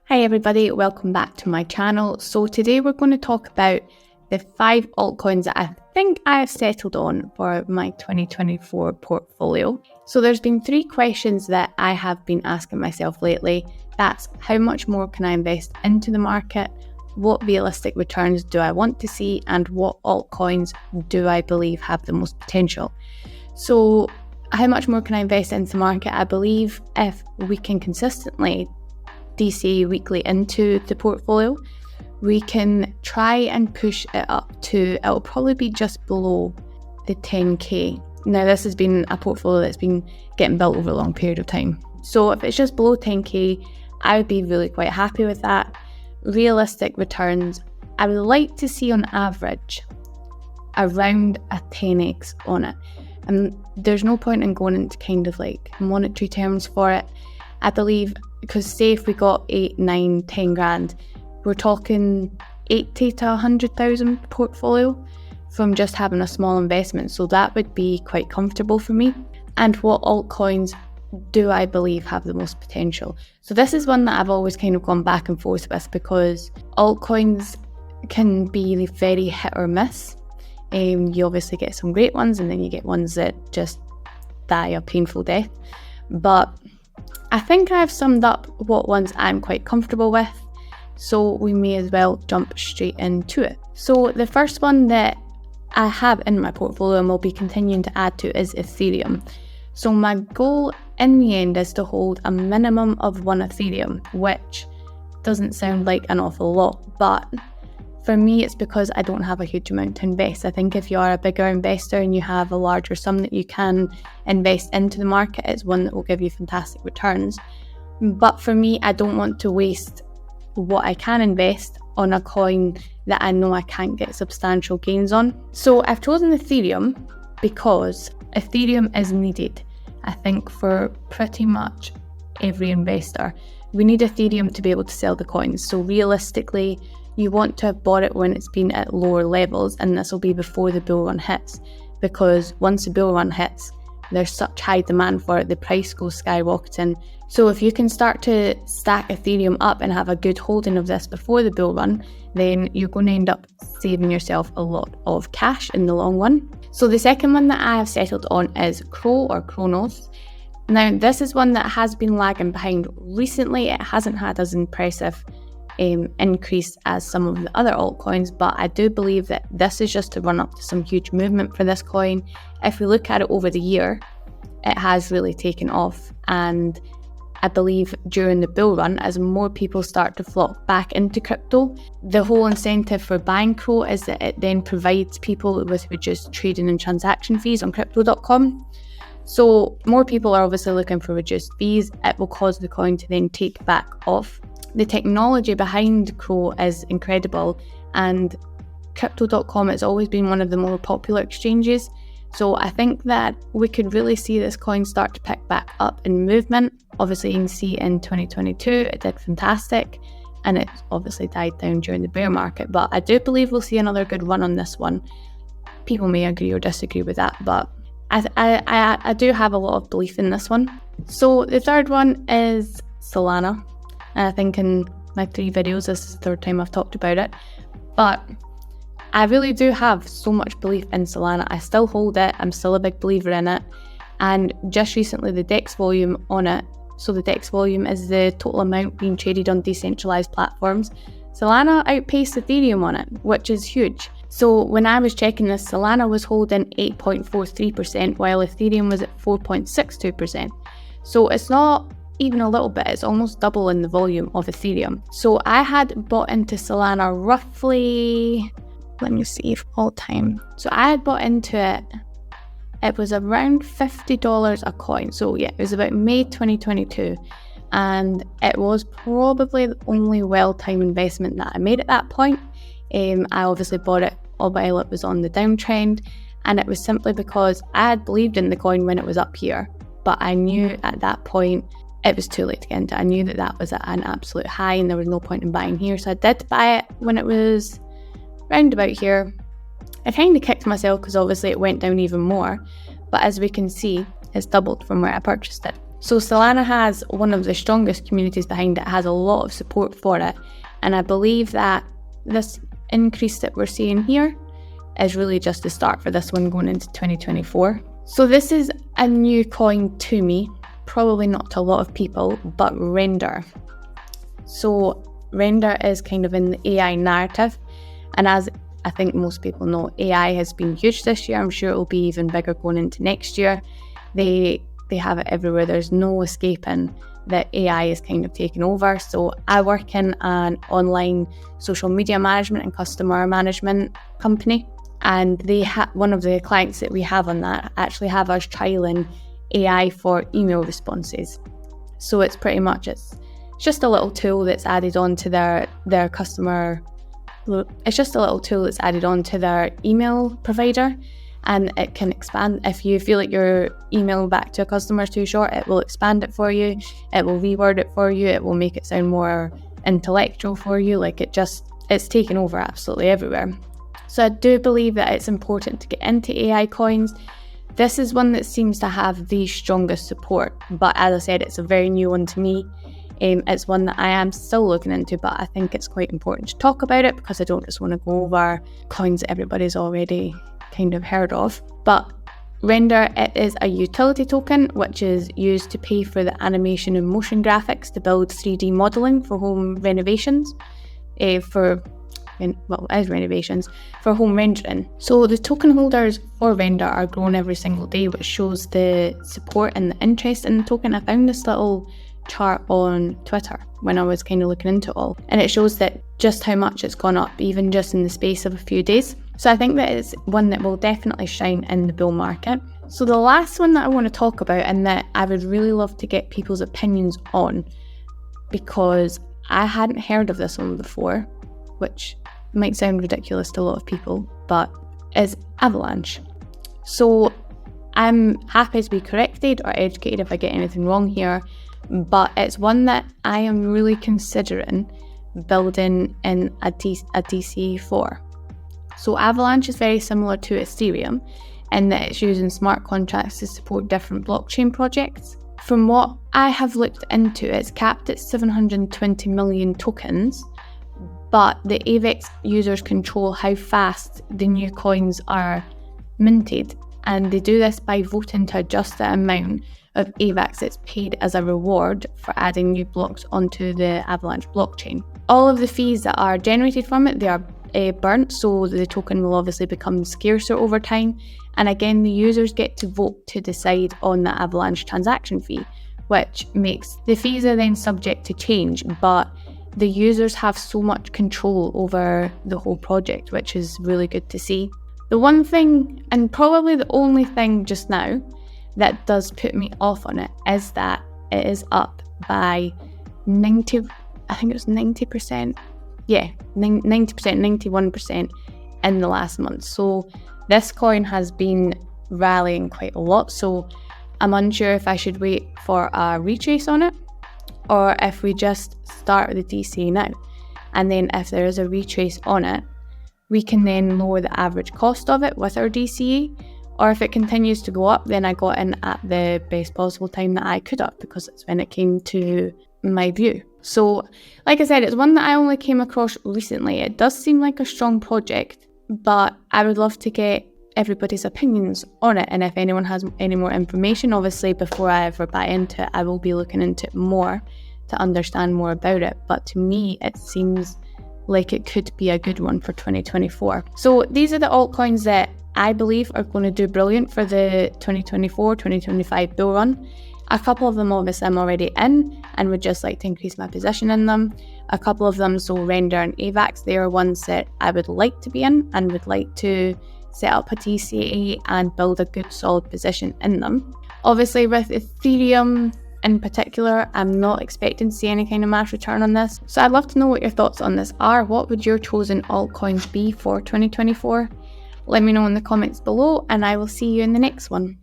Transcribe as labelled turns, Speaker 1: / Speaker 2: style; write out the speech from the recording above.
Speaker 1: Hi everybody, welcome back to my channel. So today we're going to talk about the 5 altcoins that I think I have settled on for my 2024 portfolio. So there's been 3 questions that I have been asking myself lately. That's how much more can I invest into the market? What realistic returns do I want to see? And what altcoins do I believe have the most potential? So how much more can I invest into the market? I believe if we can consistently DC weekly into the portfolio, we can try and push it up to, it'll probably be just below the 10k. Now this has been a portfolio that's been getting built over a long period of time. So if it's just below 10k, I would be really quite happy with that. Realistic returns, I would like to see on average around a 10x on it. And there's no point in going into kind of like monetary terms for it. I believe, because say if we got 8, 9, 10 grand, we're talking 80 to 100,000 portfolio from just having a small investment. So that would be quite comfortable for me. And what altcoins do I believe have the most potential? So this is one that I've always kind of gone back and forth with, because altcoins can be very hit or miss. You obviously get some great ones and then you get ones that just die a painful death. But I think I've summed up what ones I'm quite comfortable with, so we may as well jump straight into it. So the first one that I have in my portfolio and will be continuing to add to is Ethereum. So my goal in the end is to hold a minimum of 1 Ethereum, which doesn't sound like an awful lot, but for me it's because I don't have a huge amount to invest. I think if you are a bigger investor and you have a larger sum that you can invest into the market, it's one that will give you fantastic returns. But for me, I don't want to waste what I can invest on a coin that I know I can't get substantial gains on. So I've chosen Ethereum because Ethereum is needed, I think, for pretty much every investor. We need Ethereum to be able to sell the coins. So realistically, you want to have bought it when it's been at lower levels, and this will be before the bull run hits, because once the bull run hits, there's such high demand for it, the price goes skyrocketing. So if you can start to stack Ethereum up and have a good holding of this before the bull run, then you're going to end up saving yourself a lot of cash in the long run. So the second one that I have settled on is Kronos. Now this is one that has been lagging behind recently. It hasn't had as impressive increase as some of the other altcoins, but I do believe that this is just to run up to some huge movement for this coin. If we look at it over the year, it has really taken off, and I believe during the bull run, as more people start to flock back into crypto, the whole incentive for buying Kro is that it then provides people with reduced trading and transaction fees on crypto.com. So more people are obviously looking for reduced fees. It will cause the coin to then take back off. The technology behind Kro is incredible, and crypto.com has always been one of the more popular exchanges. So I think that we could really see this coin start to pick back up in movement. Obviously you can see in 2022 it did fantastic, and it obviously died down during the bear market, but I do believe we'll see another good run on this one. People may agree or disagree with that, but I do have a lot of belief in this one. So the third one is Salana. I think in my 3 videos, this is the 3rd time I've talked about it, but I really do have so much belief in Salana. I still hold it, I'm still a big believer in it, and just recently the DEX volume on it, so the DEX volume is the total amount being traded on decentralized platforms, Salana outpaced Ethereum on it, which is huge. So when I was checking this, Salana was holding 8.43% while Ethereum was at 4.62%. So it's not even a little bit, it's almost double in the volume of Ethereum. So I had bought into Salana roughly, let me see, all time. So I had bought into it, it was around $50 a coin. So yeah, it was about May 2022. And it was probably the only well-timed investment that I made at that point. I obviously bought it while it was on the downtrend, and it was simply because I had believed in the coin when it was up here, but I knew at that point it was too late to get into it. I knew that that was at an absolute high and there was no point in buying here, so I did buy it when it was round about here. I kind of kicked myself because obviously it went down even more, but as we can see, it's doubled from where I purchased it. So Salana has one of the strongest communities behind it, has a lot of support for it. And I believe that this increase that we're seeing here is really just the start for this one going into 2024. So this is a new coin to me, probably not to a lot of people, but Render. So Render is kind of in the AI narrative. And as I think most people know, AI has been huge this year. I'm sure it will be even bigger going into next year. They have it everywhere. There's no escaping that AI is kind of taking over. So I work in an online social media management and customer management company. And they one of the clients that we have on that actually have us trialing AI for email responses. So it's pretty much, it's just a little tool that's added on to their customer. It's just a little tool that's added on to their email provider, and it can expand. If you feel like your email back to a customer is too short, it will expand it for you. It will reword it for you. It will make it sound more intellectual for you. Like it's taken over absolutely everywhere. So I do believe that it's important to get into AI coins. This is one that seems to have the strongest support, but as I said, it's a very new one to me. It's one that I am still looking into, but I think it's quite important to talk about it because I don't just want to go over coins that everybody's already kind of heard of. But Render, it is a utility token which is used to pay for the animation and motion graphics to build 3D modeling for home renovations, for home rendering. So the token holders for Render are growing every single day, which shows the support and the interest in the token. I found this little chart on Twitter when I was kind of looking into it all, and it shows that just how much it's gone up even just in the space of a few days. So I think that it's one that will definitely shine in the bull market. So the last one that I want to talk about, and that I would really love to get people's opinions on, because I hadn't heard of this one before, which might sound ridiculous to a lot of people, but is Avalanche. So I'm happy to be corrected or educated if I get anything wrong here, but it's one that I am really considering building in a DCA for. So Avalanche is very similar to Ethereum in that it's using smart contracts to support different blockchain projects. From what I have looked into, it's capped at 720 million tokens, but the AVAX users control how fast the new coins are minted, and they do this by voting to adjust the amount of AVAX that's paid as a reward for adding new blocks onto the Avalanche blockchain. All of the fees that are generated from it, they are burnt, so the token will obviously become scarcer over time. And again, the users get to vote to decide on the Avalanche transaction fee, which makes the fees are then subject to change, but the users have so much control over the whole project, which is really good to see. The one thing, and probably the only thing just now, that does put me off on it is that it is up by 90%, I think it was 90%. Yeah, 90%, 91% in the last month. So this coin has been rallying quite a lot. So I'm unsure if I should wait for a retrace on it or if we just start with the DCA now. And then if there is a retrace on it, we can then lower the average cost of it with our DCA. Or if it continues to go up, then I got in at the best possible time that I could have, because it's when it came to my view. So, like I said, it's one that I only came across recently. It does seem like a strong project, but I would love to get everybody's opinions on it. And if anyone has any more information, obviously before I ever buy into it, I will be looking into it more to understand more about it. But to me, it seems like it could be a good one for 2024. So these are the altcoins that I believe are going to do brilliant for the 2024-2025 bull run. A couple of them obviously I'm already in and would just like to increase my position in them. A couple of them, so Render and AVAX, they are ones that I would like to be in and would like to set up a DCA and build a good solid position in them. Obviously with Ethereum in particular, I'm not expecting to see any kind of mass return on this. So I'd love to know what your thoughts on this are. What would your chosen altcoins be for 2024? Let me know in the comments below and I will see you in the next one.